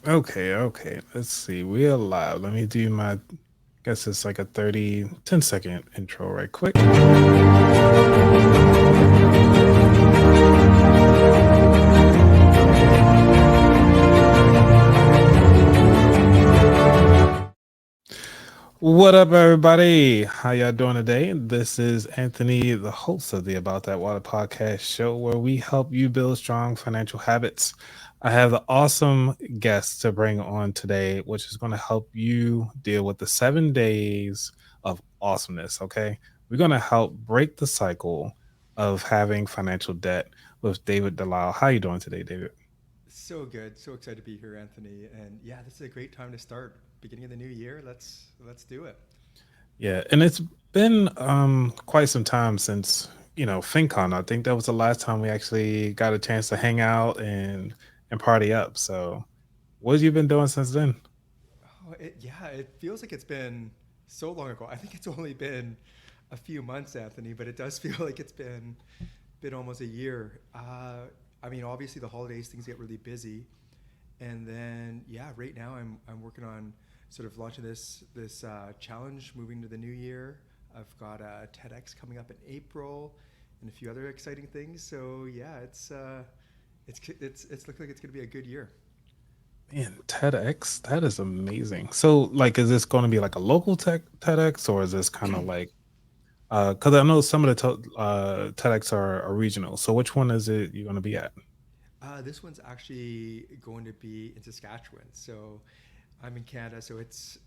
Okay. Let's see. We are live. Let me do my, guess it's like a 10-second intro right quick. What up, everybody? How y'all doing today? This is Anthony, the host of the About That Water podcast show, where we help you build strong financial habits. I have the awesome guest to bring on today, which is going to help you deal with the 7 days of awesomeness. Okay, we're going to help break the cycle of having financial debt with David Delisle. How you doing today, David? So good. So excited to be here, Anthony. And yeah, this is a great time to start. Beginning of the new year. Let's do it. Yeah, and it's been quite some time since FinCon. I think that was the last time we actually got a chance to hang out and party up. So, what have you been doing since then? Yeah, it feels like it's been so long ago. I think it's only been a few months, Anthony, but it does feel like it's been almost a year. I mean, obviously the holidays things get really busy, and then yeah, right now I'm working on sort of launching this challenge moving to the new year. I've got a TEDx coming up in April, and a few other exciting things. So yeah, it's looking like it's going to be a good year. Man, TEDx, that is amazing. So, like, is this going to be like a local tech TEDx, or is this kind of like because I know some of the TEDx are regional. So, which one is it you're going to be at? This one's actually going to be in Saskatchewan. So I'm in Canada, so it's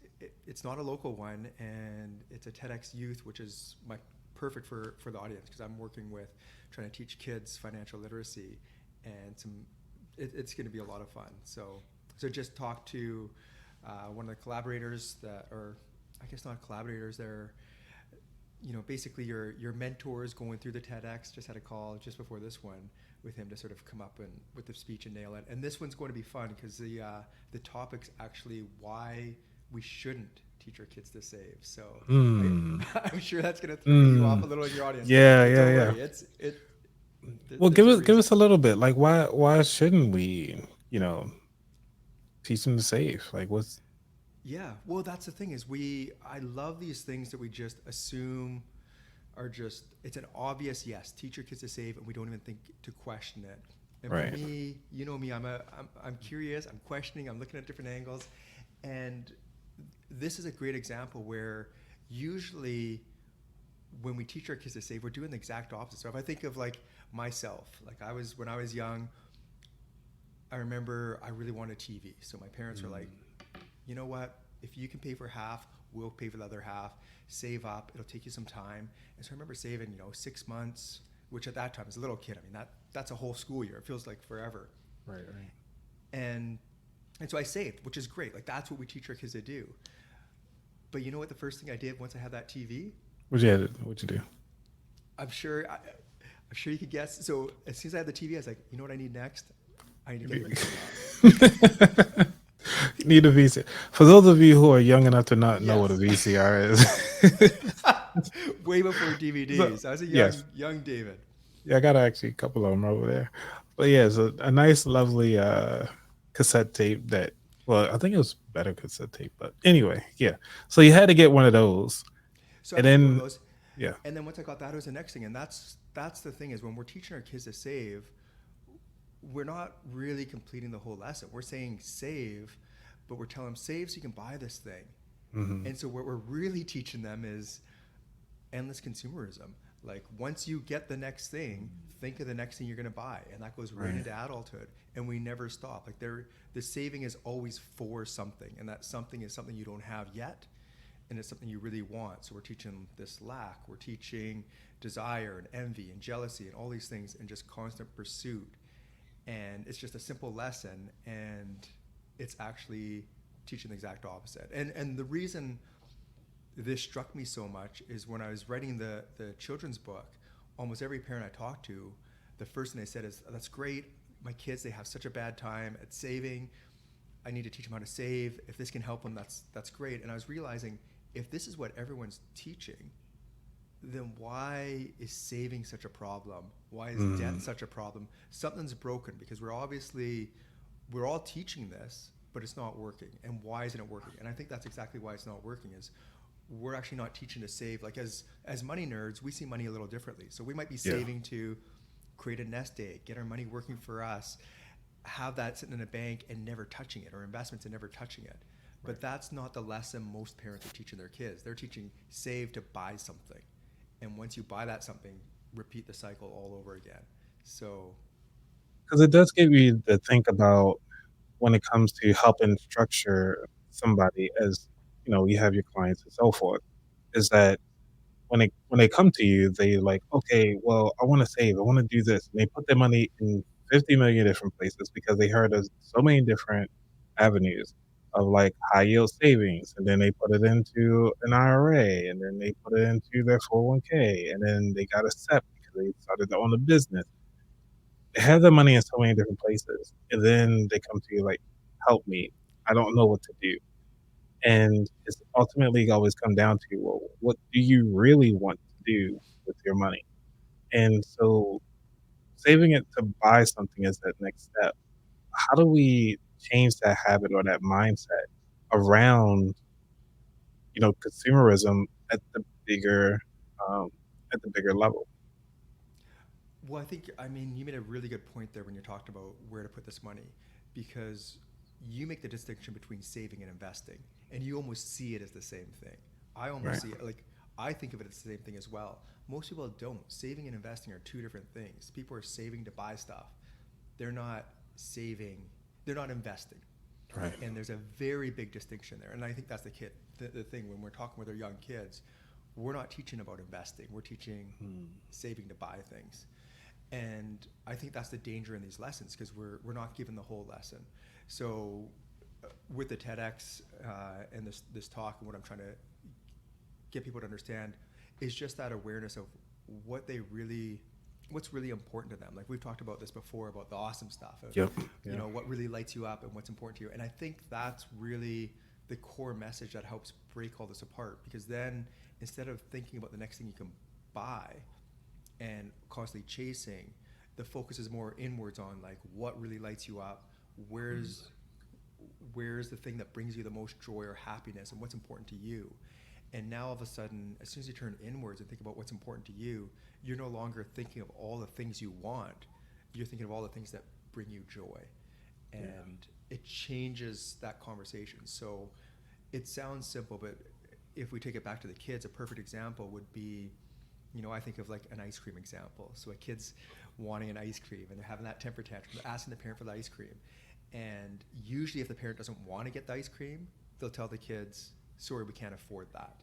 not a local one, and it's a TEDx Youth, which is my perfect for the audience because I'm working with trying to teach kids financial literacy, and it's going to be a lot of fun. So just talk to one of the collaborators that, or I guess not collaborators, they're basically your mentors going through the TEDx. Just had a call just before this one with him to sort of come up and with the speech and nail it. And this one's going to be fun because the topic's actually why we shouldn't teach our kids to save. So I, Hmm. I'm sure that's going to throw you off Hmm. a little in your audience, Yeah, but yeah, don't yeah. worry, it. Well, There's a give reason. us a little bit. Like, why shouldn't we, you know, teach them to save? Like, what's Yeah, well, that's the thing is I love these things that we just assume are just it's an obvious yes. Teach your kids to save, and we don't even think to question it. And for right? me, you know me, I'm curious. I'm questioning. I'm looking at different angles, and this is a great example where usually when we teach our kids to save, we're doing the exact opposite. So if I think of like myself, like I was when I was young, I remember I really wanted a TV. So my parents were like, Mm. you know what? If you can pay for half, we'll pay for the other half. Save up. It'll take you some time. And so I remember saving, 6 months, which at that time as a little kid, I mean that's a whole school year. It feels like forever. Right, right. And and so I saved, which is great. Like that's what we teach our kids to do. But you know what? The first thing I did once I had that TV, What'd you do? I'm sure I, I'm sure you could guess. So as soon as I had the TV, I was like, you know what I need next? I need to get a VCR. You need a VCR. For those of you who are young enough to not know what a Yes. VCR is, Way before so DVDs. I was a young yes, young David. yeah, I got actually a couple of them over there. But yeah, it's a nice, lovely cassette tape that. Well, I think it was better cassette tape, but anyway, yeah. So you had to get one of those, So I and had to get one of then those. yeah. And then once I got that, it was the next thing. And that's the thing is when we're teaching our kids to save, we're not really completing the whole lesson. We're saying save, but we're telling them save so you can buy this thing. Hmm. And so what we're really teaching them is endless consumerism. Like once you get the next thing, think of the next thing you're going to buy, and that goes right Right. into adulthood. And we never stop. Like the saving is always for something, and that something is something you don't have yet, and it's something you really want. So we're teaching this lack. We're teaching desire and envy and jealousy and all these things, and just constant pursuit. And it's just a simple lesson, and it's actually teaching the exact opposite. And the reason this struck me so much is when I was writing the children's book, almost every parent I talked to, the first thing they said is, "That's great. My kids, they have such a bad time at saving. I need to teach them how to save. If this can help them, that's great." And I was realizing if this is what everyone's teaching, then why is saving such a problem? Why is debt Mm. such a problem? Something's broken because we're all teaching this, but it's not working. And why isn't it working? And I think that's exactly why it's not working is we're actually not teaching to save. Like as money nerds, we see money a little differently. So we might be Yeah. saving to create a nest egg, get our money working for us, have that sitting in a bank and never touching it, or investments and never touching it. Right. But that's not the lesson most parents are teaching their kids. They're teaching save to buy something. And once you buy that something, repeat the cycle all over again. So, Because it does give you to think about when it comes to helping structure somebody as, you have your clients and so forth, is that when they come to you, they like, okay, well, I want to save, I want to do this. And they put their money in 50 million different places because they heard of so many different avenues of like high yield savings. And then they put it into an IRA, and then they put it into their 401k, and then they got a SEP because they started to own a business. They have their money in so many different places. And then they come to you like, help me. I don't know what to do. And it's ultimately always come down to, well, what do you really want to do with your money? And so saving it to buy something is that next step. How do we change that habit or that mindset around, consumerism at the bigger um, at the bigger level? well, I think, I mean, you made a really good point there when you talked about where to put this money because you make the distinction between saving and investing, and you almost see it as the same thing. I almost Right. see it like I think of it as the same thing as well. Most people don't. Saving and investing are two different things. People are saving to buy stuff. They're not saving, they're not investing. Right. And there's a very big distinction there. And I think that's the thing when we're talking with our young kids, we're not teaching about investing. We're teaching Hmm. saving to buy things. And I think that's the danger in these lessons because we're not given the whole lesson. So with the TEDx and this talk and what I'm trying to get people to understand is just that awareness of what they really what's really important to them. Like we've talked about this before about the awesome stuff of, Yep. Yeah. what really lights you up and what's important to you. And I think that's really the core message that helps break all this apart because then instead of thinking about the next thing you can buy and constantly chasing, the focus is more inwards on like what really lights you up, where's where's the thing that brings you the most joy or happiness and what's important to you. And now all of a sudden, as soon as you turn inwards and think about what's important to you, you're no longer thinking of all the things you want. You're thinking of all the things that bring you joy. Yeah. And it changes that conversation. So it sounds simple, but if we take it back to the kids, a perfect example would be, I think of like an ice cream example. So a kid's wanting an ice cream and they're having that temper tantrum, they're asking the parent for the ice cream. And usually if the parent doesn't want to get the ice cream, they'll tell the kids, sorry, we can't afford that.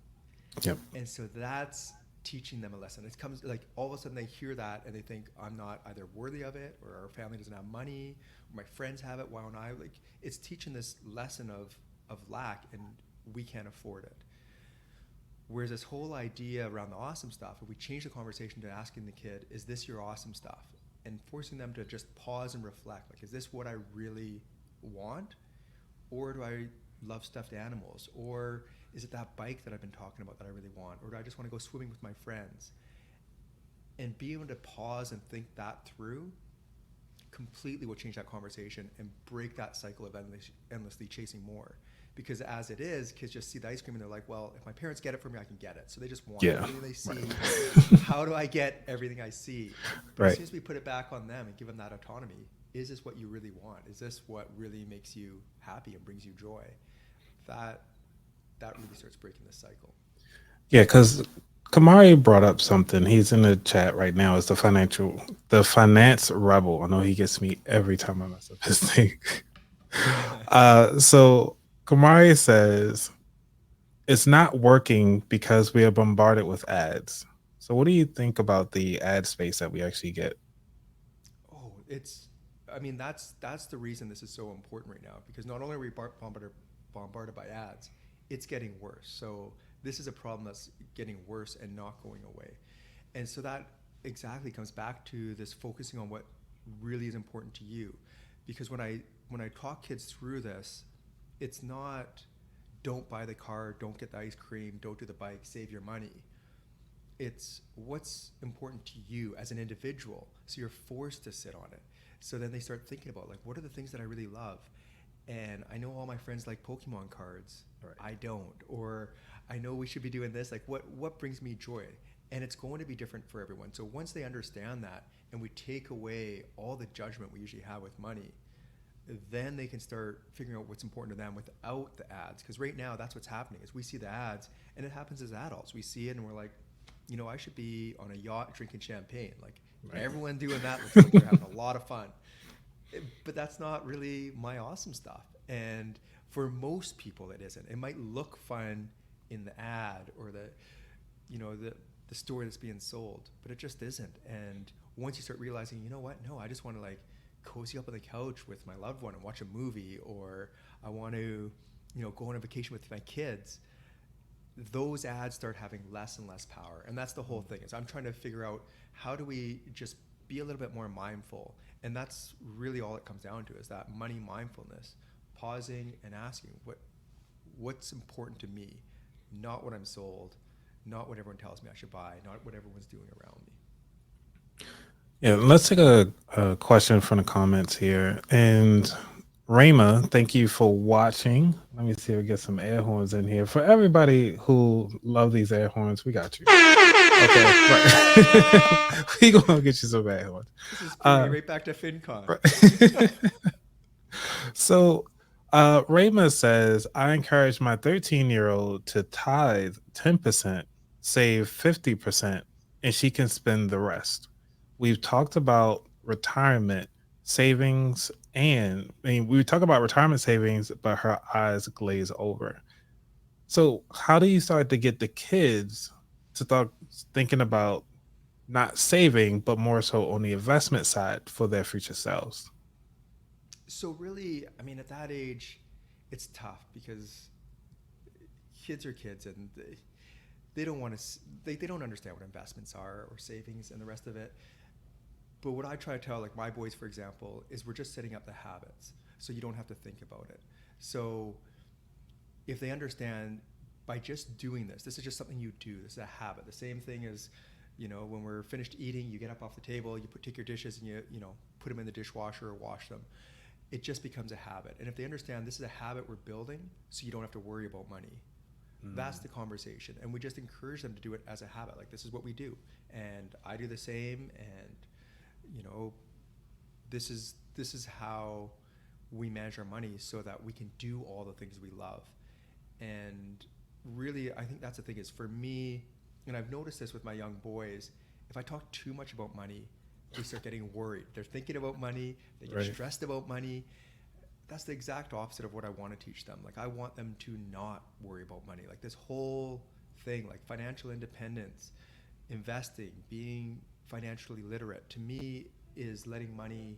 Yep. And so that's teaching them a lesson. It comes like all of a sudden they hear that and they think I'm not either worthy of it or our family doesn't have money or my friends have it. Why don't I? Like it's teaching this lesson of lack and we can't afford it. Whereas this whole idea around the awesome stuff, if we change the conversation to asking the kid, is this your awesome stuff? And forcing them to just pause and reflect, like, is this what I really want? Or do I love stuffed animals? Or is it that bike that I've been talking about that I really want? Or do I just want to go swimming with my friends? And being able to pause and think that through completely will change that conversation and break that cycle of endlessly chasing more. Because as it is, kids just see the ice cream and they're like, well, if my parents get it for me, I can get it. So they just want Yeah. everything they see. Right. How do I get everything I see? But as Right. soon as we put it back on them and give them that autonomy, is this what you really want? Is this what really makes you happy and brings you joy? That that really starts breaking the cycle. Yeah, because Kamari brought up something. He's in the chat right now. It's the finance rebel. I know he gets me every time I mess up his thing. So Kamari says it's not working because we are bombarded with ads. So what do you think about the ad space that we actually get? Oh, it's. I mean, that's the reason this is so important right now because not only are we bombarded by ads, it's getting worse. So this is a problem that's getting worse and not going away. And so that exactly comes back to this focusing on what really is important to you. Because when I talk kids through this, it's not don't buy the car, don't get the ice cream, don't do the bike, save your money. It's what's important to you as an individual. So you're forced to sit on it. So then they start thinking about like what are the things that I really love? And I know all my friends like Pokemon cards. Right. I don't. Or I know we should be doing this. Like what brings me joy? And it's going to be different for everyone. So once they understand that and we take away all the judgment we usually have with money, then they can start figuring out what's important to them without the ads. Because right now that's what's happening is we see the ads and it happens as adults. We see it and we're like, I should be on a yacht drinking champagne. Like Right. everyone doing that looks like they're having a lot of fun. But that's not really my awesome stuff. And for most people, it isn't. It might look fun in the ad or the story that's being sold, but it just isn't. And once you start realizing, you know what? No, I just want to like cozy up on the couch with my loved one and watch a movie, or I want to, go on a vacation with my kids. Those ads start having less and less power, and that's the whole thing. Is I'm trying to figure out how do we just be a little bit more mindful, and that's really all it comes down to is that money mindfulness, pausing and asking what's important to me, not what I'm sold, not what everyone tells me I should buy, not what everyone's doing around me. Yeah, let's take a question from the comments here. And Rayma, thank you for watching. Let me see if we get some air horns in here. For everybody who love these air horns, we got you. Okay, right. We gonna get you some air horns. This is bringing me Uh, right back to FinCon. right. So Rayma says, I encourage my 13-year-old to tithe 10%, save 50%, and she can spend the rest. We've talked about retirement savings, and I mean, we talk about retirement savings, but her eyes glaze over. So, how do you start to get the kids to start thinking about not saving, but more so on the investment side for their future selves? So really, I mean, at that age, it's tough because kids are kids and they don't want to, they don't understand what investments are or savings and the rest of it. But what I try to tell, like my boys, for example, is we're just setting up the habits so you don't have to think about it. So if they understand by just doing this, this is just something you do, this is a habit. The same thing as, when we're finished eating, you get up off the table, you take your dishes and you put them in the dishwasher or wash them. It just becomes a habit. And if they understand this is a habit we're building, so you don't have to worry about money, that's the conversation. And we just encourage them to do it as a habit. Like this is what we do. And I do the same. And, you know, this is how we manage our money so that we can do all the things we love. And really, I think that's the thing is for me, and I've noticed this with my young boys, if I talk too much about money, they start getting worried. They're thinking about money, they get Right. stressed about money. That's the exact opposite of what I want to teach them. Like I want them to not worry about money. Like this whole thing, like financial independence, investing, being financially literate, to me is letting money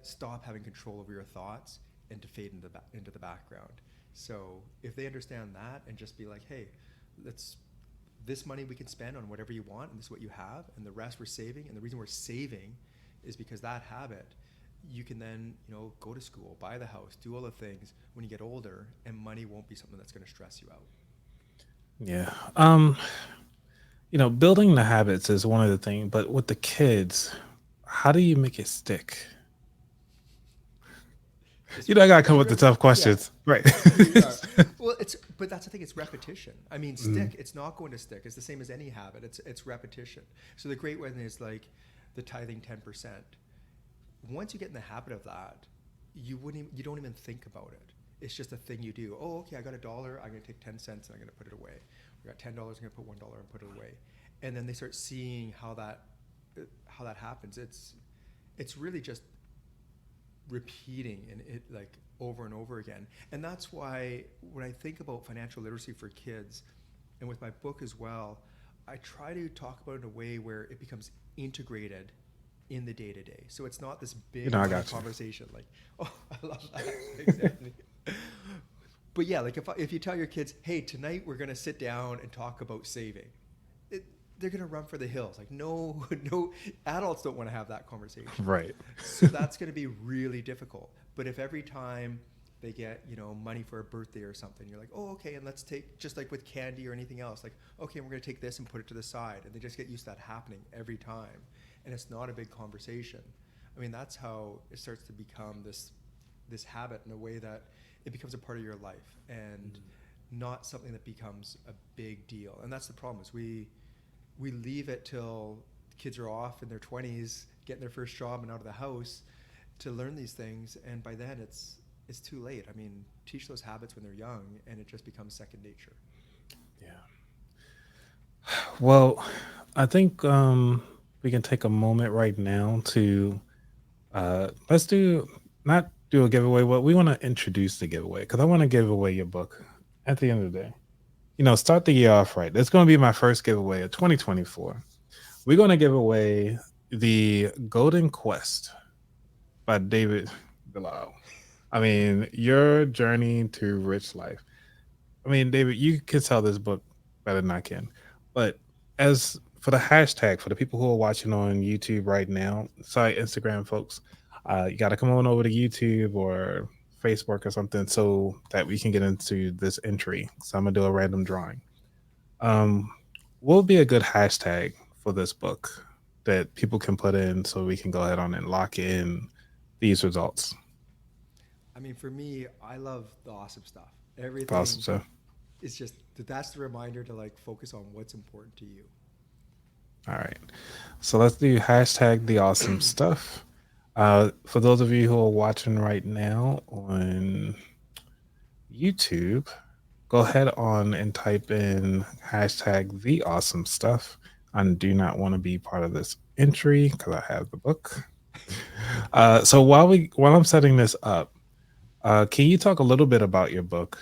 stop having control over your thoughts and to fade into the background. So if they understand that and just be like, hey, let's this money we can spend on whatever you want and this is what you have and the rest we're saving, and the reason we're saving is because that habit you can then go to school, buy the house, do all the things when you get older, and money won't be something that's going to stress you out. Yeah. Building the habits is one of the things, but with the kids, how do you make it stick? I gotta come with the tough Yeah, questions. Right. you are. Well, but that's the thing. It's repetition. I mean, Mhm. stick. It's not going to stick. It's the same as any habit. It's repetition. So the great one is like the tithing 10%. Once you get in the habit of that, you don't even think about it. It's just a thing you do. Oh, okay, I got $1. I'm gonna take 10 cents and I'm gonna put it away. I got $10. I'm gonna put $1 and put it away. And then they start seeing how that happens. It's really just repeating and it like over and over again. And that's why when I think about financial literacy for kids and with my book as well, I try to talk about it in a way where it becomes integrated in the day to day. So it's not this big I money got you. conversation like, oh, I love that. Exactly. But yeah, like if you tell your kids, hey, tonight we're going to sit down and talk about saving, it, they're going to run for the hills. Like no, no adults don't want to have that conversation. Right. So that's going to be really difficult. But if every time they get, money for a birthday or something, you're like, oh, okay, and let's take, just like with candy or anything else, like, okay, we're going to take this and put it to the side. And they just get used to that happening every time. And it's not a big conversation. I mean, that's how it starts to become this this habit in a way that it becomes a part of your life and not something that becomes a big deal. And that's the problem is we leave it till kids are off in their 20s, getting their first job and out of the house to learn these things, and by then it's too late. I mean, teach those habits when they're young and it just becomes second nature. Yeah. Well, I think we can take a moment right now to let's do not do a giveaway, but we want to introduce the giveaway because I want to give away your book at the end of the day. Start the year off right. It's going to be my first giveaway of 2024. We're going to give away the Golden Quest by David Delisle. I mean, your journey to rich life. I mean, David, you can sell this book better than I can. But as for the hashtag, for the people who are watching on YouTube right now, sorry, Instagram folks, you got to come on over to YouTube or Facebook or something so that we can get into this entry. So I'm gonna do a random drawing. Um, what would be a good hashtag for this book that people can put in so we can go ahead on and lock in these results? I mean, for me, I love the awesome stuff. Awesome Everything stuff. is just that's the reminder to like focus on what's important to you. All right. So let's do hashtag the awesome stuff. For those of you who are watching right now on YouTube, go ahead on and type in hashtag the awesome stuff. I do not want to be part of this entry because I have the book. So while I'm setting this up, can you talk a little bit about your book?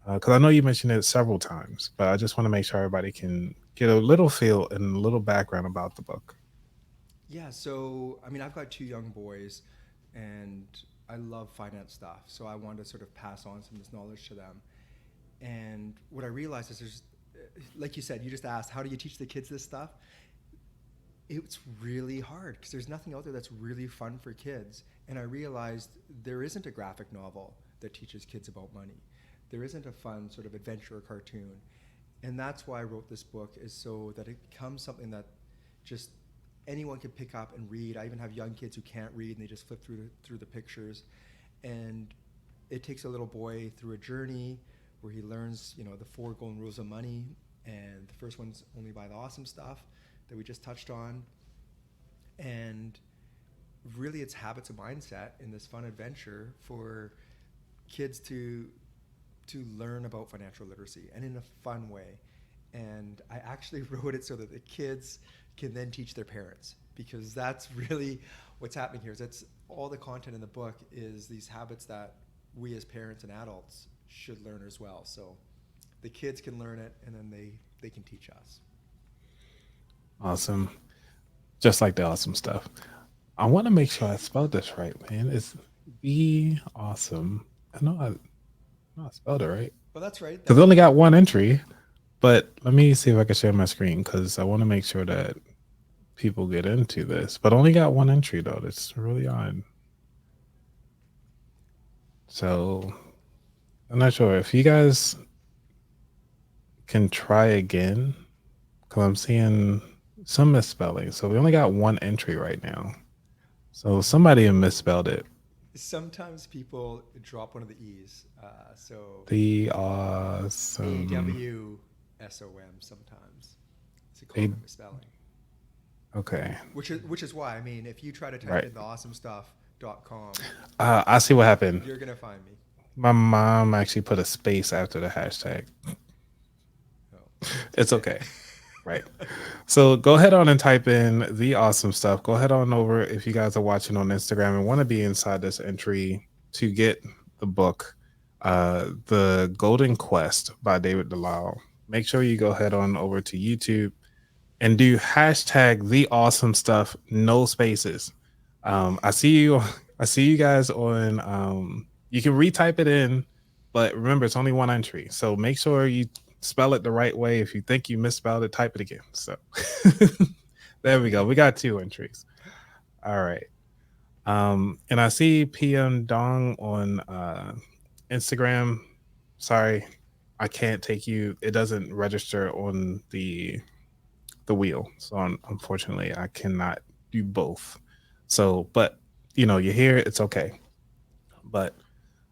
Because I know you mentioned it several times, but I just want to make sure everybody can get a little feel and a little background about the book. Yeah, so I mean, I've got two young boys, and I love finance stuff. So I wanted to sort of pass on some of this knowledge to them. And what I realized is like you said, you just asked, how do you teach the kids this stuff? It's really hard because there's nothing out there that's really fun for kids. And I realized there isn't a graphic novel that teaches kids about money. There isn't a fun sort of adventure or cartoon. And that's why I wrote this book, is so that it becomes something that just anyone can pick up and read. I even have young kids who can't read and they just flip through the pictures. And it takes a little boy through a journey where he learns, the four golden rules of money. And the first one's only buy the awesome stuff that we just touched on. And really it's habits and mindset in this fun adventure for kids to learn about financial literacy and in a fun way. And I actually wrote it so that the kids can then teach their parents, because that's really what's happening here. Is that's all the content in the book is these habits that we as parents and adults should learn as well. So the kids can learn it and then they can teach us. Awesome. Just like the awesome stuff. I want to make sure I spelled this right, man. It's be awesome. I know I spelled it right. But that's right. Because we That's only got one entry. But let me see if I can share my screen because I want to make sure that people get into this. But only got one entry though. That's really odd. So I'm not sure if you guys can try again because I'm seeing some misspelling. So we only got one entry right now. So somebody misspelled it. sometimes people drop one of the E's. So The awesome. AWSOM sometimes. It's a A, common misspelling. okay. Which is why, I mean, if you try to type Right. in theawesomestuff.com, I see what happened. you're gonna find me. My mom actually put a space after the hashtag. Oh, it's It's okay. okay. Right. So go ahead on and type in the awesome stuff. Go ahead on over if you guys are watching on Instagram and want to be inside this entry to get the book, The Golden Quest by David Delisle. Make sure you go ahead on over to YouTube and do hashtag the awesome stuff, no spaces. I see you. I see you guys on. You can retype it in, but remember it's only one entry. So make sure you spell it the right way. If you think you misspelled it, type it again. So there we go. We got two entries. All right. And I see PM Dong on Instagram. Sorry, I can't take you. It doesn't register on the wheel. So unfortunately, I cannot do both. So, but you're here. It's okay. But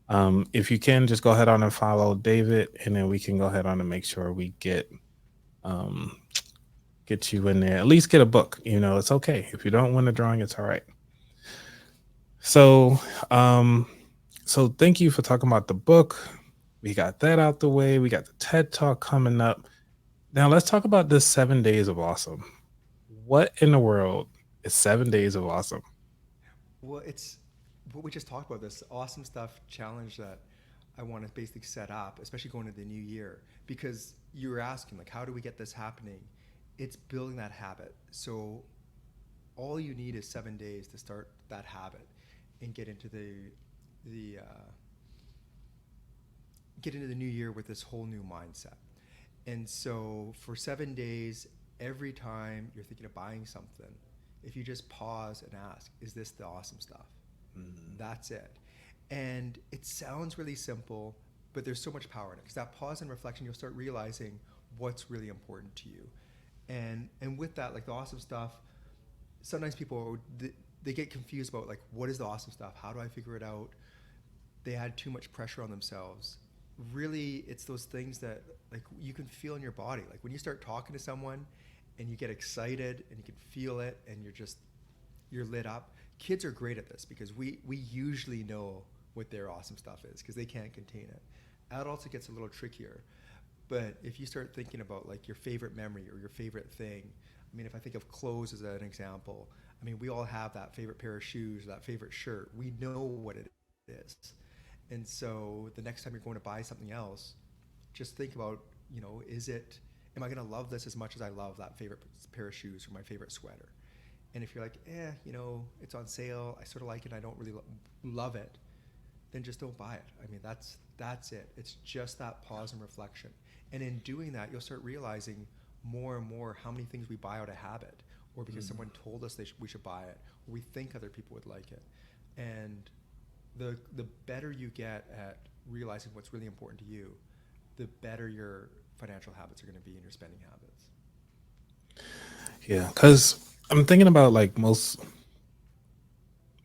If you can, just go ahead on and follow David, and then we can go ahead on and make sure we um, get you in there. At least get a book. It's okay if you don't win the drawing. It's all right. So, um, so thank you for talking about the book. We got that out the way. We got the TED Talk coming up. Now let's talk about this 7 days of awesome. What in the world is 7 days of awesome? Well, it's what we just talked about, this awesome stuff challenge that I want to basically set up, especially going into the new year, because you were asking, like, how do we get this happening? It's building that habit. So all you need is 7 days to start that habit and the get into the new year with this whole new mindset. And so for 7 days, every time you're thinking of buying something, if you just pause and ask, is this the awesome stuff? Mhm. That's it. And it sounds really simple, but there's so much power in it, because that pause and reflection, you'll start realizing what's really important to you. And with that, like the awesome stuff, sometimes people they get confused about, like, what is the awesome stuff? How do I figure it out? They had too much pressure on themselves. Really, it's those things that, like, you can feel in your body. Like when you start talking to someone and you get excited and you can feel it and you're lit up. Kids are great at this because we usually know what their awesome stuff is because they can't contain it. Adults, it gets a little trickier. But if you start thinking about like your favorite memory or your favorite thing, I mean, if I think of clothes as an example, I mean, we all have that favorite pair of shoes, that favorite shirt. We know what it is. And so the next time you're going to buy something else, just think about, is it, am I going to love this as much as I love that favorite pair of shoes or my favorite sweater? And if you're like, it's on sale, I sort of like it, I don't really love it, then just don't buy it. I mean, that's it. It's just that pause and reflection. And in doing that, you'll start realizing more and more how many things we buy out of habit, or because Mm. someone told us we should buy it, or we think other people would like it. And the better you get at realizing what's really important to you, the better your financial habits are going to be and your spending habits. Yeah, because I'm thinking about like most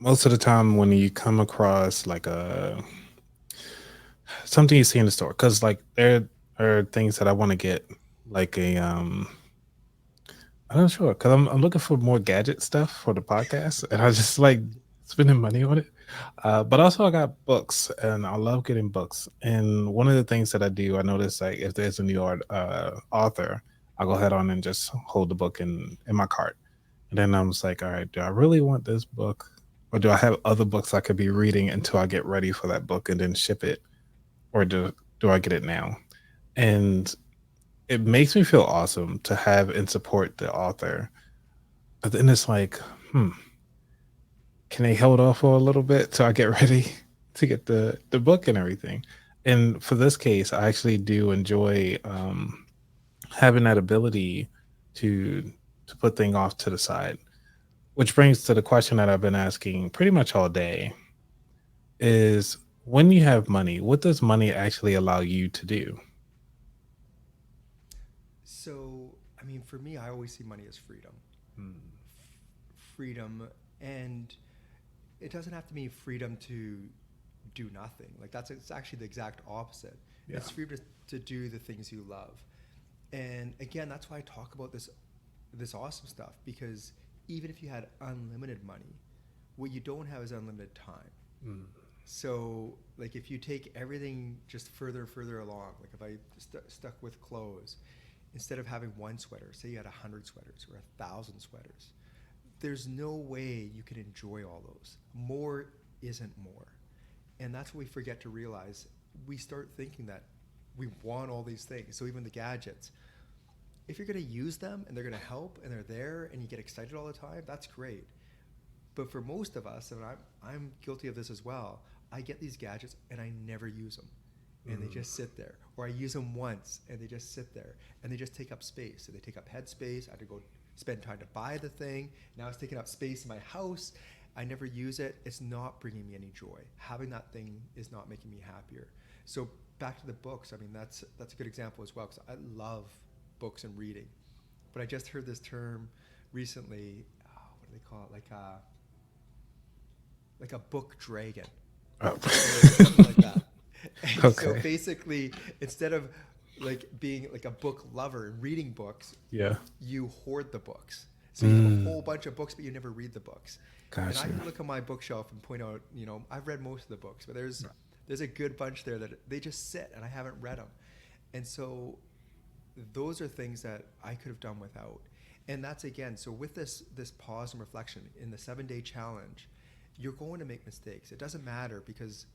of the time when you come across like a something you see in the store, because like there are things that I want to get, like I'm not sure because I'm looking for more gadget stuff for the podcast, and I just like spending money on it. But also, I got books, and I love getting books. And one of the things that I do, I notice like if there's a new author, I'll go ahead on and just hold the book in my cart, and then I'm just like, all right, do I really want this book, or do I have other books I could be reading until I get ready for that book and then ship it, or do I get it now? And it makes me feel awesome to have and support the author. But then it's like, hmm, can they hold off for a little bit till I get ready to get the book and everything? And for this case, I actually do enjoy having that ability to to put things off to the side. Which brings to the question that I've been asking pretty much all day is when you have money, what does money actually allow you to do? So, I mean, for me, I always see money as freedom. Hmm. Freedom, and it doesn't have to mean freedom to do nothing. Like that's it's actually the exact opposite. Yeah. It's freedom to do the things you love. And again, that's why I talk about this awesome stuff, because even if you had unlimited money, what you don't have is unlimited time. Mm. So, like, if you take everything just further and further along, like if I stuck with clothes, instead of having one sweater, say you had 100 sweaters or 1,000 sweaters, there's no way you can enjoy all those. More isn't more. And that's what we forget to realize. We start thinking that we want all these things. So even the gadgets, if you're going to use them and they're going to help and they're there and you get excited all the time, that's great. But for most of us, and I'm guilty of this as well, I get these gadgets and I never use them. And they Mm. just sit there. Or I use them once and they just sit there. And they just take up space. So they take up headspace. I had to go spend time to buy the thing. Now it's taking up space in my house. I never use it. It's not bringing me any joy. Having that thing is not making me happier. So back to the books. I mean, that's a good example as well, because I love books and reading. But I just heard this term recently. What do they call it? Like a book dragon. Oh. something like that. And so Okay. basically, instead of like being like a book lover and reading books, Yeah. you hoard the books. So you have a Mm, whole bunch of books, but you never read the books. And got I you. can look on my bookshelf and point out, I've read most of the books, but there's a good bunch there that they just sit and I haven't read them. And so those are things that I could have done without. And that's again, so with this pause and reflection in the 7-day challenge, you're going to make mistakes. It doesn't matter because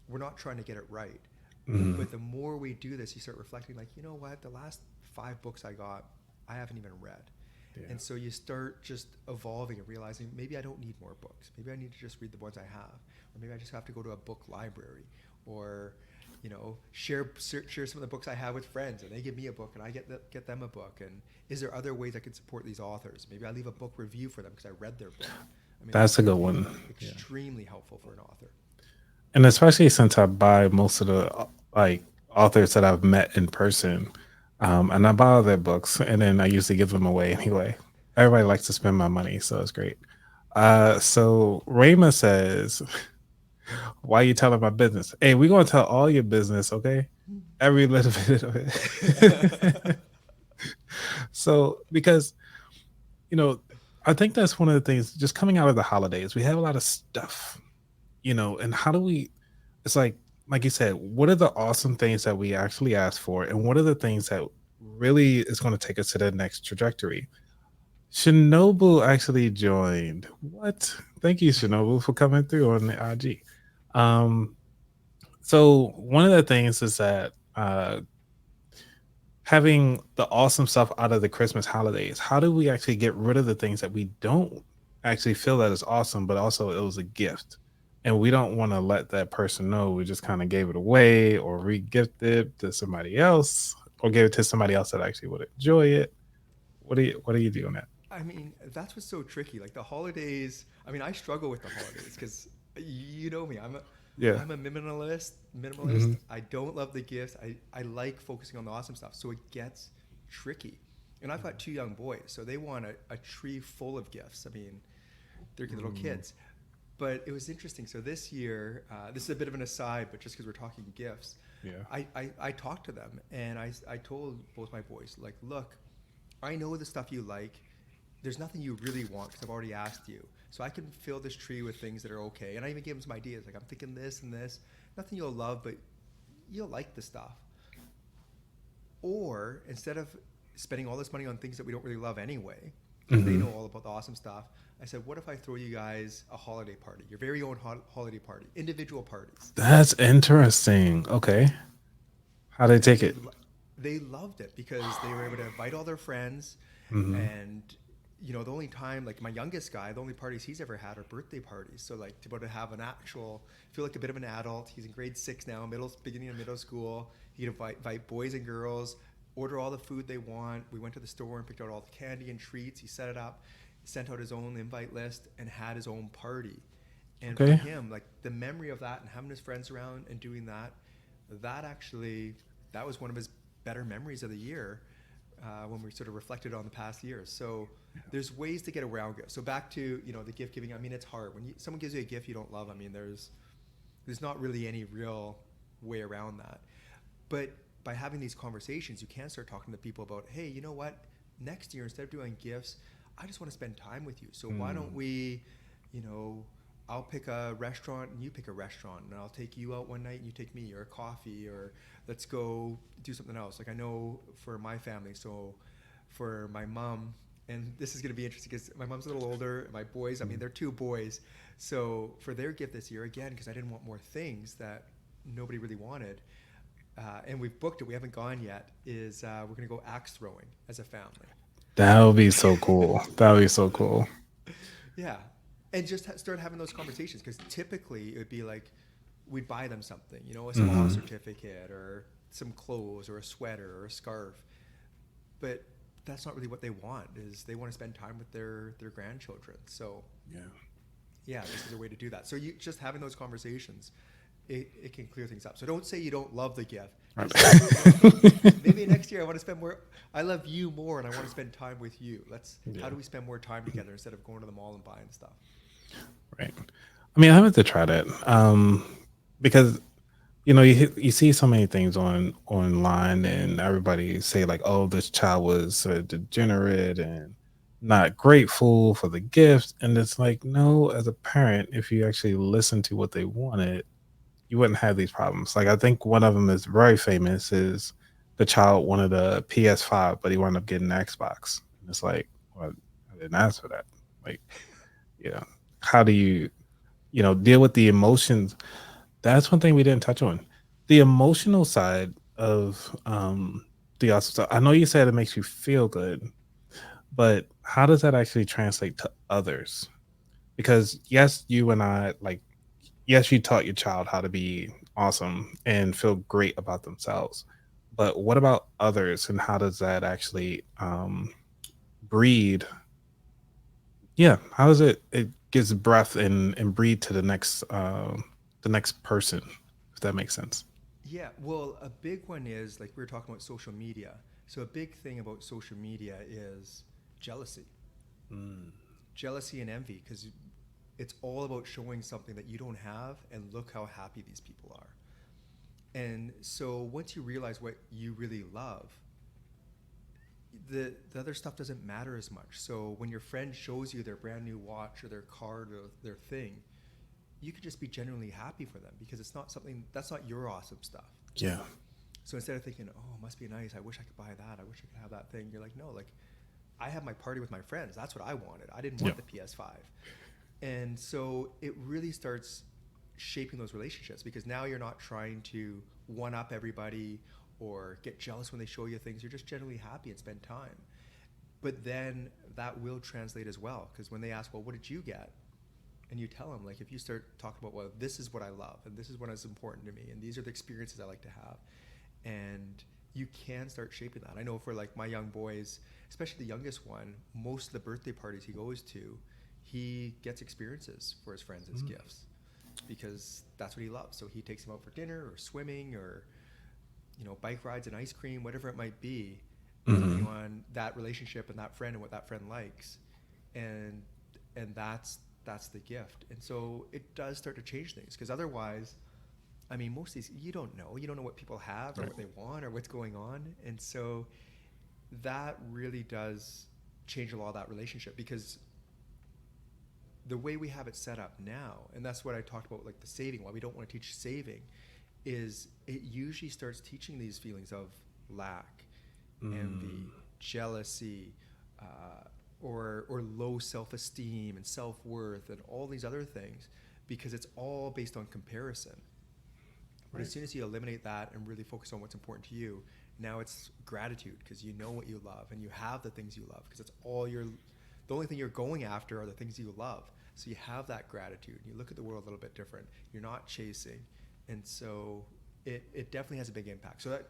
we're not trying to get it right. Mm, But the more we do this, you start reflecting like, you know what, the last 5 books I got, I haven't even read. yeah. And so you start just evolving and realizing maybe I don't need more books. Maybe I need to just read the ones I have. Or maybe I just have to go to a book library. Or, share some of the books I have with friends and they give me a book and I get them a book. And is there other ways I can support these authors? Maybe I leave a book review for them because I read their book. I mean, That's that a good can be one. Yeah. extremely helpful for an author. And especially since I buy most of the like authors that I've met in person, and I buy all their books, and then I usually give them away anyway. Everybody likes to spend my money, so it's great. So Rayma says, "Why you telling my business? Hey, we're gonna tell all your business, okay? Every little bit of it." So because you know, I think that's one of the things. Just coming out of the holidays, we have a lot of stuff, and how do we? It's like you said, what are the awesome things that we actually asked for, and what are the things that really is going to take us to the next trajectory? Shinobu actually joined. What? Thank you, Shinobu, for coming through on the IG. Um, so one of the things is that having the awesome stuff out of the Christmas holidays, how do we actually get rid of the things that we don't actually feel that is awesome, but also it was a gift? And we don't want to let that person know we just kind of gave it away or re-gift it to somebody else or gave it to somebody else that actually would enjoy it. What do you do on that? I mean, that's what's so tricky. Like the holidays. I mean, I struggle with the holidays because you know me. Yeah. I'm a minimalist. Hmm. Minimalist. I don't love the gifts. I like focusing on the awesome stuff. So it gets tricky. And I've got 2 young boys, so they want a tree full of gifts. I mean, they're little Mm, kids. But it was interesting. So this year, this is a bit of an aside, but just because we're talking gifts, yeah. I talked to them and I told both my boys, like, look, I know the stuff you like. There's nothing you really want because I've already asked you. So I can fill this tree with things that are okay. And I even gave them some ideas. Like, I'm thinking this and this. Nothing you'll love, but you'll like the stuff. Or instead of spending all this money on things that we don't really love anyway, because they Hmm. know all about the awesome stuff, I said, what if I throw you guys a holiday party, your very own holiday party, individual parties? That's interesting. Okay. How they And take it? they loved it because they were able to invite all their friends. Hmm. And the only time, like my youngest guy, the only parties he's ever had are birthday parties. So like to be able to have an actual, feel like a bit of an adult. He's in grade 6 now, beginning of middle school. He could invite boys and girls, order all the food they want. We went to the store and picked out all the candy and treats. He set it up, sent out his own invite list, and had his own party. And for Okay. him, like the memory of that and having his friends around and doing that, that actually, that was one of his better memories of the year, when we sort of reflected on the past years. So there's ways to get around gifts. So back to the gift giving. I mean, it's hard when someone gives you a gift you don't love. I mean, there's not really any real way around that. But by having these conversations, you can start talking to people about, hey, you know what? Next year, instead of doing gifts, I just want to spend time with you. So why don't Mm, we, you know, I'll pick a restaurant and you pick a restaurant, and I'll take you out one night and you take me, or a coffee, or let's go do something else. Like I know for my family, so for my mom, and this is going to be interesting because my mom's a little older. My boys, I mean, mm. they're 2 boys. So for their gift this year, again, because I didn't want more things that nobody really wanted, and we've booked it, we haven't gone yet, is we're going to go axe throwing as a family. That would be so cool. That would be so cool. Yeah. And just start having those conversations because typically it would be like we'd buy them something, a spa Hmm. certificate or some clothes or a sweater or a scarf. But that's not really what they want. Is they want to spend time with their grandchildren. So Yeah. yeah, this is a way to do that. So you just having those conversations, it can clear things up. So don't say you don't love the gift. Right. Just say, hey, maybe next year I want to spend more. I love you more, and I want to spend time with you. How Yeah. do we spend more time together instead of going to the mall and buying stuff? Right. I mean, I have to try that. because you see so many things online, and everybody say like, oh, this child was degenerate and not grateful for the gift, and it's like, no, as a parent, if you actually listen to what they wanted, you wouldn't have these problems. Like, I think one of them is very famous is the child wanted a PS5, but he wound up getting an Xbox, and it's like, well, I didn't ask for that. Like, you know, how do you deal with the emotions? That's one thing we didn't touch on. The emotional side of the awesome stuff. I know you said it makes you feel good, but how does that actually translate to others? Because yes, you and I, like, yes, you taught your child how to be awesome and feel great about themselves. But what about others, and how does that actually breed? Yeah, how does it gives breath and breathe to the next person, if that makes sense. Yeah, well, a big one is like we were talking about social media. So a big thing about social media is jealousy, Mm, jealousy and envy, because it's all about showing something that you don't have, and look how happy these people are. And so once you realize what you really love, the other stuff doesn't matter as much. So when your friend shows you their brand new watch or their card or their thing, you could just be genuinely happy for them because it's not something that's not your awesome stuff. yeah. So instead of thinking, oh, it must be nice, I wish I could buy that, I wish I could have that thing, you're like, no, like I have my party with my friends. That's what I wanted. I didn't Yeah. want the PS5. And so it really starts shaping those relationships because now you're not trying to one up everybody or get jealous when they show you things. You're just generally happy and spend time. But then that will translate as well because when they ask, well, what did you get? And you tell them, like, if you start talking about, well, this is what I love and this is what is important to me and these are the experiences I like to have, and you can start shaping that. I know for like my young boys, especially the youngest one, most of the birthday parties he goes to, he gets experiences for his friends as Mm, gifts because that's what he loves. So he takes them out for dinner or swimming or bike rides and ice cream, whatever it might be, depending mhm. on that relationship and that friend and what that friend likes, and that's the gift. And so it does start to change things because otherwise, I mean, most of these you don't know what people have or Right. what they want or what's going on, and so that really does change a lot of that relationship because the way we have it set up now, and that's what I talked about, like the saving, why we don't want to teach saving, is it usually starts teaching these feelings of lack, Mm, envy, jealousy, uh, or low self-esteem and self-worth and all these other things because it's all based on comparison. But as right. soon as you eliminate that and really focus on what's important to you, now it's gratitude because you know what you love and you have the things you love because it's all your the only thing you're going after are the things you love. So you have that gratitude. You look at the world a little bit different. You're not chasing. And so it definitely has a big impact. So that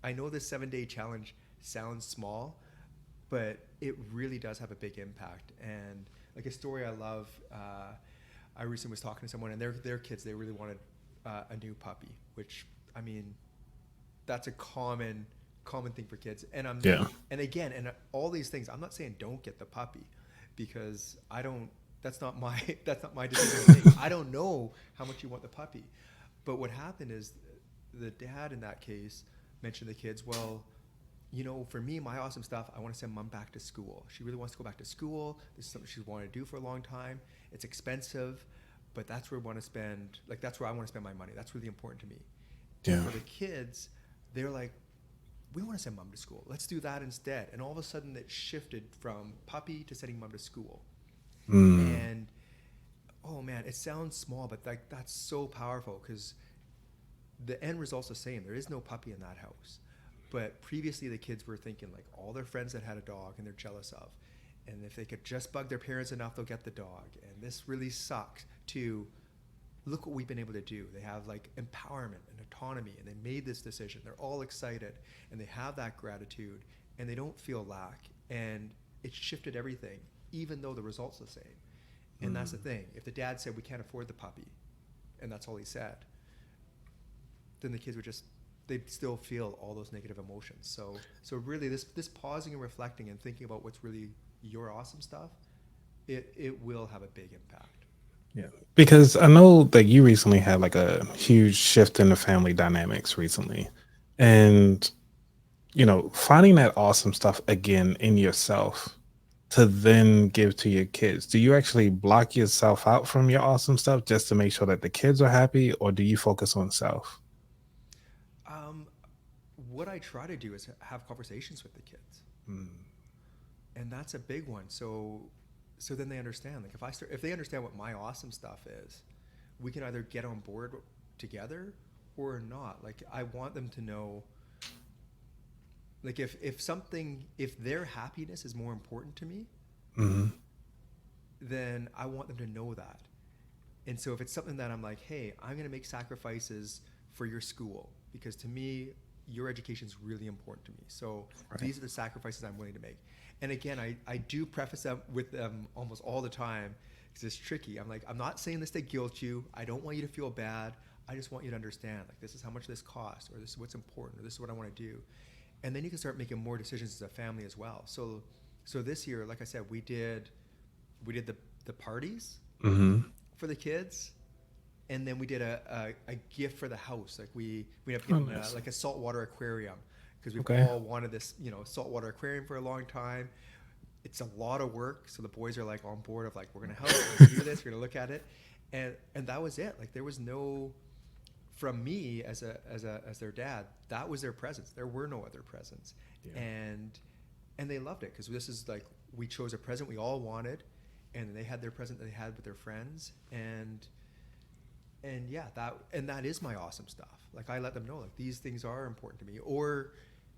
I know this 7-day challenge sounds small, but it really does have a big impact. And like a story I love, I recently was talking to someone, and their kids, they really wanted a new puppy, which I mean, that's a common thing for kids. Yeah. And again, and all these things, I'm not saying don't get the puppy, because I don't. That's not my that's not my decision to make. I don't know how much you want the puppy, but what happened is the dad in that case mentioned to the kids, well, for me, my awesome stuff, I want to send mom back to school. She really wants to go back to school. This is something she's wanted to do for a long time. It's expensive, but that's where we want to spend, like, that's where I want to spend my money. That's really important to me. And Yeah. for the kids, they're like, we want to send mom to school. Let's do that instead. And all of a sudden, it shifted from puppy to sending mom to school. Mm, And oh man, it sounds small, but like that's so powerful because the end result's the same. There is no puppy in that house. But previously, the kids were thinking like all their friends that had a dog and they're jealous of. And if they could just bug their parents enough, they'll get the dog. And this really sucks to look what we've been able to do. They have like empowerment and autonomy, and they made this decision. They're all excited, and they have that gratitude, and they don't feel lack. And it shifted everything, even though the result's the same. And that's the mm. thing. If the dad said, we can't afford the puppy, and that's all he said, then the kids would just they'd still feel all those negative emotions. So really this pausing and reflecting and thinking about what's really your awesome stuff, it will have a big impact. Yeah. Because I know that you recently had like a huge shift in the family dynamics recently. And, finding that awesome stuff again in yourself to then give to your kids. Do you actually block yourself out from your awesome stuff just to make sure that the kids are happy, or do you focus on self? Um, what I try to do is have conversations with the kids, Mm, and that's a big one. So then they understand. Like if they understand what my awesome stuff is, we can either get on board together or not. Like I want them to know, like if their happiness is more important to me, mhm. then I want them to know that. And so if it's something that I'm like, hey, I'm going to make sacrifices for your school because to me, your education is really important to me. So Right. these are the sacrifices I'm willing to make. And again, I do preface them with them almost all the time because it's tricky. I'm like, I'm not saying this to guilt you. I don't want you to feel bad. I just want you to understand, like, this is how much this costs, or this is what's important, or this is what I want to do. And then you can start making more decisions as a family as well. So this year, like I said, we did the parties Mhm. for the kids, and then we did a gift for the house. Like we ended up Oh, getting nice. like a saltwater aquarium because we've Okay. all wanted this saltwater aquarium for a long time. It's a lot of work, so the boys are like on board of like we're gonna help, we're gonna do this, we're gonna look at it, and that was it. Like there was no from me as their dad. That was their presents. There were no other presents, Yeah. and and they loved it because this is like we chose a present we all wanted, and they had their present that they had with their friends, and yeah, that is my awesome stuff. Like I let them know like these things are important to me, or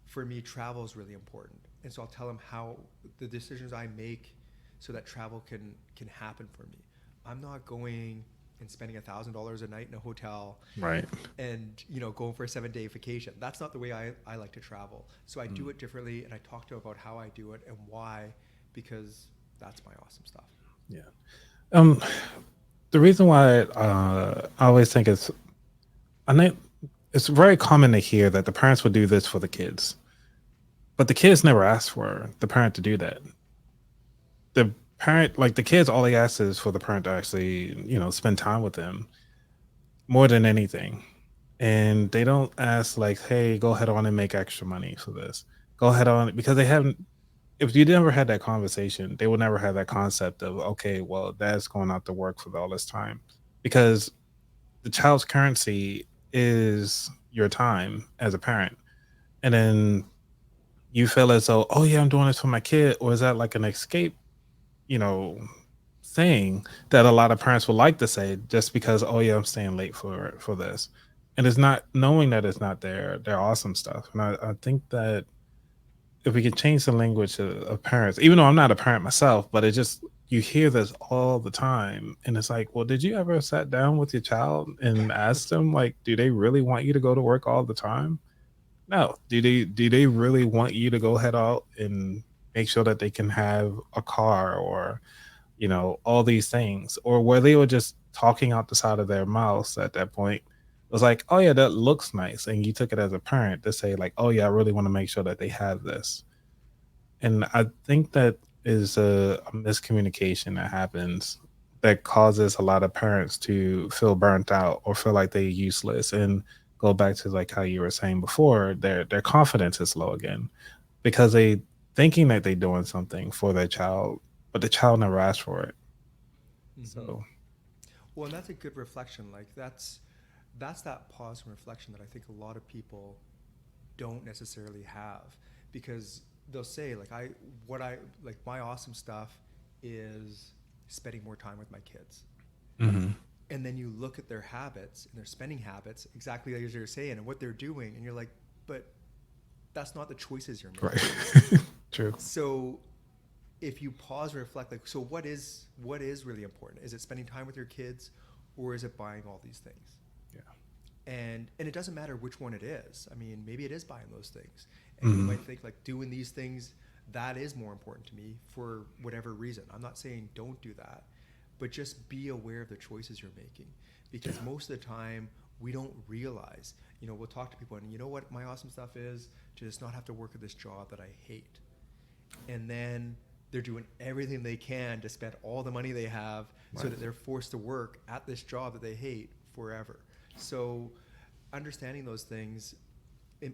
for me travel is really important, and so I'll tell them how the decisions I make so that travel can happen for me. I'm not going and spending $1,000 a night in a hotel Right. and going for a 7-day vacation. That's not the way I like to travel. So I do Mm, it differently, and I talk to them about how I do it and why, because that's my awesome stuff. yeah. Um, the reason why I always think I think it's very common to hear that the parents would do this for the kids, but the kids never asked for the parent to do that. The parent, like the kids, all they ask is for the parent to actually, spend time with them more than anything. And they don't ask like, "Hey, go ahead on and make extra money for this. Go ahead on," because they haven't. If you never had that conversation, they would never have that concept of, okay, well, dad's going out to work for all this time, because the child's currency is your time as a parent. And then you feel as though, oh yeah, I'm doing this for my kid, or is that like an escape, you know, thing that a lot of parents would like to say just because, oh yeah, I'm staying late for this. And it's not knowing that it's not their awesome stuff. And I think that if we could change the language of parents, even though I'm not a parent myself, but it just you hear this all the time, and it's like, well, did you ever sat down with your child and asked them, like, do they really want you to go to work all the time? No. Do they really want you to go head out and make sure that they can have a car, or all these things, or where they were just talking out the side of their mouths at that point? It was like, oh yeah, that looks nice, and you took it as a parent to say like, oh yeah, I really want to make sure that they have this. And I think that is a miscommunication that happens that causes a lot of parents to feel burnt out or feel like they're useless, and go back to like how you were saying before, their confidence is low again because they thinking that they're doing something for their child, but the child never asked for it. Mm-hmm. So Well, and that's a good reflection. Like that's that pause and reflection that I think a lot of people don't necessarily have because they'll say like I like my awesome stuff is spending more time with my kids. mhm. And then you look at their habits and their spending habits exactly as you're saying and what they're doing and you're like, but that's not the choices you're Right. making. True. So if you pause and reflect, like, so what is really important? Is it spending time with your kids, or is it buying all these things? Yeah. And it doesn't matter which one it is. I mean, maybe it is buying those things, and you Mhm. might think like doing these things that is more important to me for whatever reason. I'm not saying don't do that, but just be aware of the choices you're making, Yeah. because most of the time we don't realize. We'll talk to people, and you know what my awesome stuff is to just not have to work at this job that I hate, and then they're doing everything they can to spend all the money they have so that they're forced to work at this job that they hate forever. So understanding those things,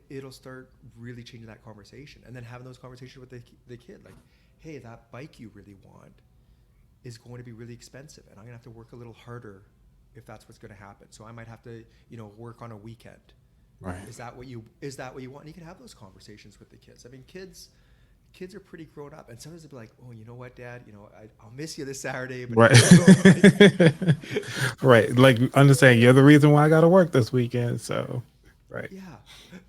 it'll start really changing that conversation, and then having those conversations with the kid, like, hey, that bike you really want is going to be really expensive, and I'm gonna have to work a little harder if that's what's going to happen. So I might have to, work on a weekend. Right. Is that what you want? And you can have those conversations with the kids. I mean, kids are pretty grown up, and sometimes they'll be like, oh, you know what, Dad, I'll miss you this Saturday, but Right. Right. Like, understand you're the reason why I got to work this weekend. So, right. yeah,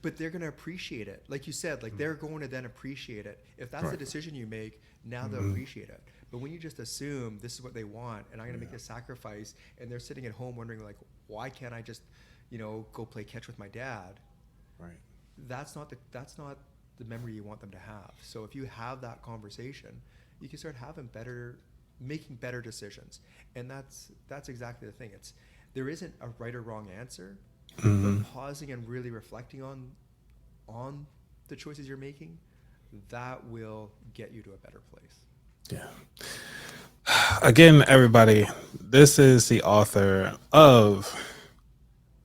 but they're going to appreciate it. Like you said, like they're going to then appreciate it. If that's the Right. decision you make, now they'll appreciate it. But when you just assume this is what they want and I'm going to make this sacrifice, and they're sitting at home wondering, like, why can't I just, go play catch with my dad? Right. That's not the memory you want them to have. So if you have that conversation, you can start making better decisions. And that's exactly the thing. There isn't a right or wrong answer, but pausing and really reflecting on the choices you're making, that will get you to a better place. Yeah. Again, everybody, this is the author of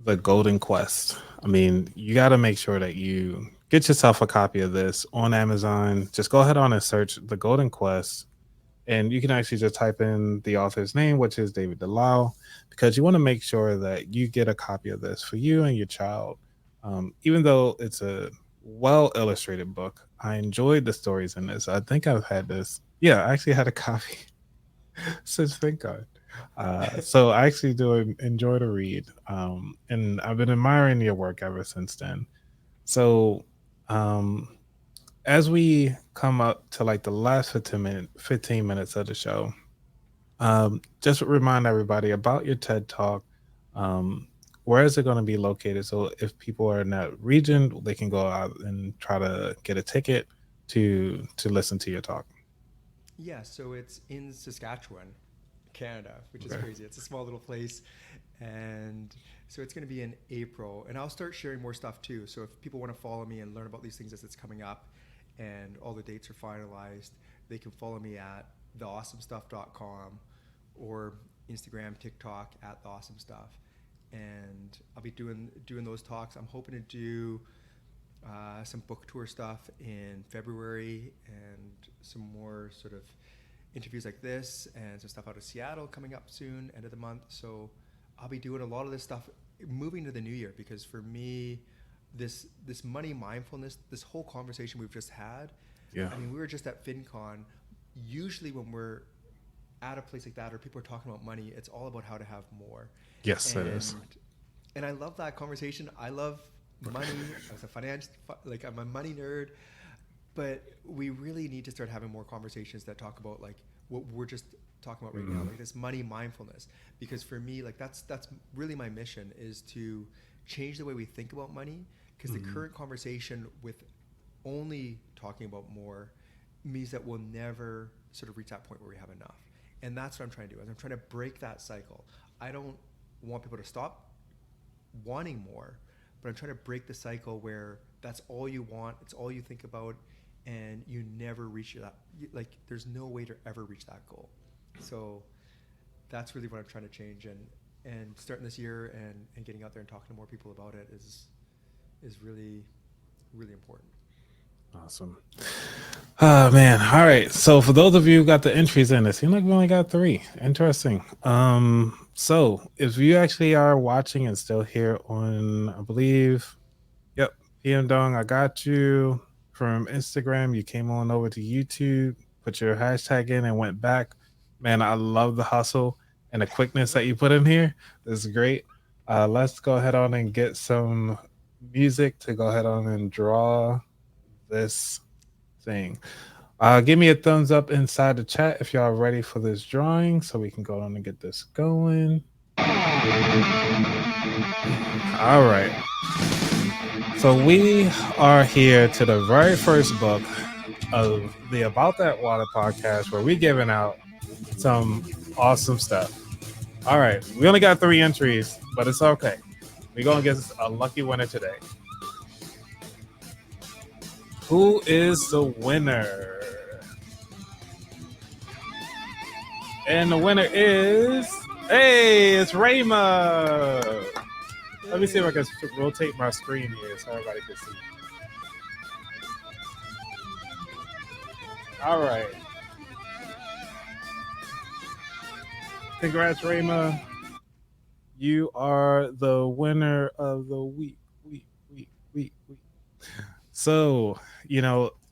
The Golden Quest. I mean, you got to make sure that you get yourself a copy of this on Amazon. Just go ahead on and search The Golden Quest, and you can actually just type in the author's name, which is David Delisle, because you want to make sure that you get a copy of this for you and your child. Even though it's a well illustrated book, I enjoyed the stories in this. I think I've had this. Yeah, I actually had a copy since ThinkCon. So I actually do enjoy to read, and I've been admiring your work ever since then. So, um, as we come up to like the last 15 minutes of the show, just remind everybody about your TED Talk. Um, where is it going to be located? So if people are in that region, they can go out and try to get a ticket to listen to your talk. Yeah, so it's in Saskatchewan, Canada, which is Okay. crazy. It's a small little place. And so it's going to be in April. And I'll start sharing more stuff too. So if people want to follow me and learn about these things as it's coming up and all the dates are finalized, they can follow me at theawesomestuff.com or Instagram, TikTok at theawesomestuff. And I'll be doing those talks. I'm hoping to do some book tour stuff in February and some more sort of interviews like this and some stuff out of Seattle coming up soon, end of the month. So I'll be doing a lot of this stuff moving to the new year, because for me, this money mindfulness, this whole conversation we've just had, Yeah. I mean, we were just at FinCon. Usually when we're at a place like that or people are talking about money, it's all about how to have more. Yes, it is. And I love that conversation. I love money. I'm a money nerd, but we really need to start having more conversations that talk about like what we're just talking about right now, like this money mindfulness. Because for me, like that's really my mission, is to change the way we think about money. Because the current conversation with only talking about more means that we'll never sort of reach that point where we have enough. And that's what I'm trying to do. Is I'm trying to break that cycle. I don't want people to stop wanting more, but I'm trying to break the cycle where that's all you want, it's all you think about, and you never reach that. Like, there's no way to ever reach that goal. So that's really what I'm trying to change, and starting this year and getting out there and talking to more people about it is really, really important. Awesome. Oh man. All right. So for those of you who got the entries in, it seems like we only got three. Interesting. So if you actually are watching and still here on, I believe, yep, PM Dong, I got you from Instagram. You came on over to YouTube, put your hashtag in and went back. Man, I love the hustle and the quickness that you put in here. This is great. Let's go ahead on and get some music to go ahead on and draw this thing. Give me a thumbs up inside the chat if y'all ready for this drawing so we can go on and get this going. All right. So we are here to the very first book of the About That Water podcast, where we're giving out some awesome stuff. All right. We only got three entries, but it's okay. We're going to get a lucky winner today. Who is the winner? And the winner is, hey, it's Rayma. Let me see if I can Yay! rotate my screen here so everybody can see. All right. Congrats, Rayma. You are the winner of the week. So,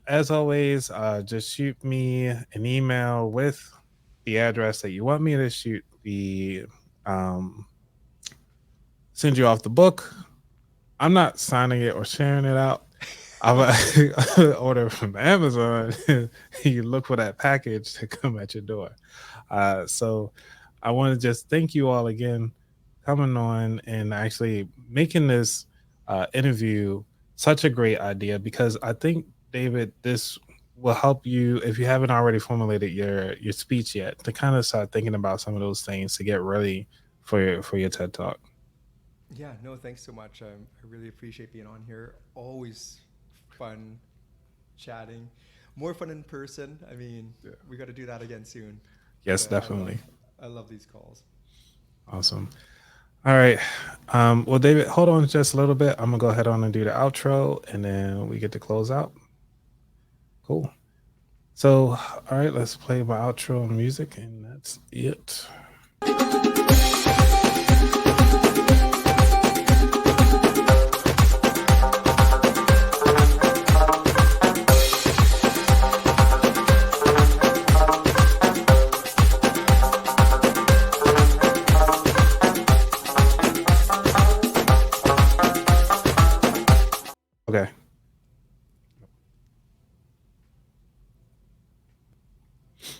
as always, just shoot me an email with the address that you want me to shoot the um, send you off the book. I'm not signing it or sharing it out. I'm order from Amazon. You look for that package to come at your door. So I want to just thank you all again coming on and actually making this interview such a great idea because I think David, this will help you if you haven't already formulated your speech yet to kind of start thinking about some of those things to get ready for your TED talk. Yeah, no, thanks so much. I really appreciate being on here. Always fun chatting. More fun in person. I mean, Yeah. we got to do that again soon. But Yes, definitely. I love these calls. Awesome. All right. Well, David, hold on just a little bit. I'm gonna go ahead on and do the outro, and then we get to close out. Cool. So, all right, let's play my outro music, and that's it.